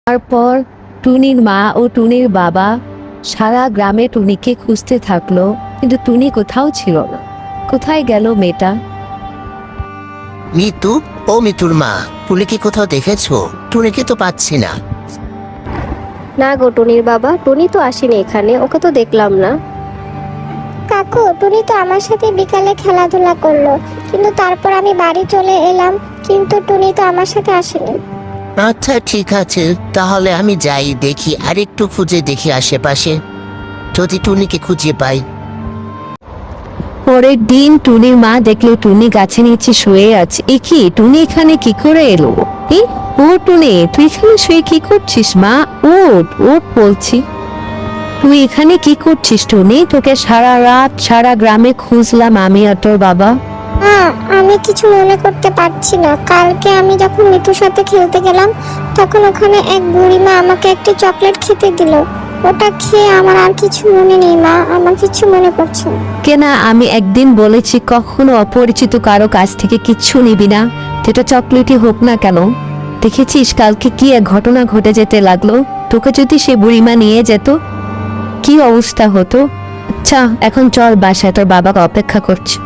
তারপর টুনির মা ও টুনির বাবা সারা গ্রামে টুনিকে খুঁজতে থাকলো, কিন্তু টুনি কোথাও ছিল না। কোথায় গেল মেয়েটা? মিতু, ও মিতুর মা, টুনিকে কোথাও দেখেছো? টুনিকে তো পাচ্ছি না। না গো টুনির বাবা, টুনি তো আসেনি এখানে, ওকে তো দেখলাম না। কাকু, টুনি তো আমার সাথে বিকালে খেলাধুলা করলো, কিন্তু তারপর আমি বাড়ি চলে এলাম, কিন্তু টুনি তো আমার সাথে আসেনি। আচ্ছা ঠিক আছে, তাহলে আমি যাই, দেখি আর একটু খুঁজে দেখি আশেপাশে, যদি টুনিকে খুঁজে পাই। পরের দিন টুনির মা দেখলো টুনি গাছের নিচে শুয়ে আছে। এ কি, টুনি এখানে কি করে এলো? ও টুনি, তুই এখানে শুয়ে কি করছিস? মা ওঠ ওঠ বলছি। তুই এখানে কি করছিস টুনি? তোকে সারা রাত সারা গ্রামে খুঁজলাম আমি আর তোর বাবা। আমি কিছু মনে করতে পারছি না। কালকে আমি যখন মিতুর সাথে খেলতে গেলাম, তখন ওখানে এক বুড়িমা আমাকে একটি চকলেট খেতে দিল। ওটা খেয়ে আমার আর কিছু মনে নেই মা, আমার কিছু মনে পড়ছে না। কেনা, আমি একদিন বলেছি কখনো অপরিচিত কারো কাছ থেকে কিচ্ছু নিবি না, যেটা চকলেটই হোক না কেন। দেখেছিস কালকে কি এক ঘটনা ঘটে যেতে লাগলো। তোকে যদি সে বুড়িমা নিয়ে যেত, কি অবস্থা হতো? আচ্ছা এখন চল, বাসায় তোর বাবাকে অপেক্ষা করছে।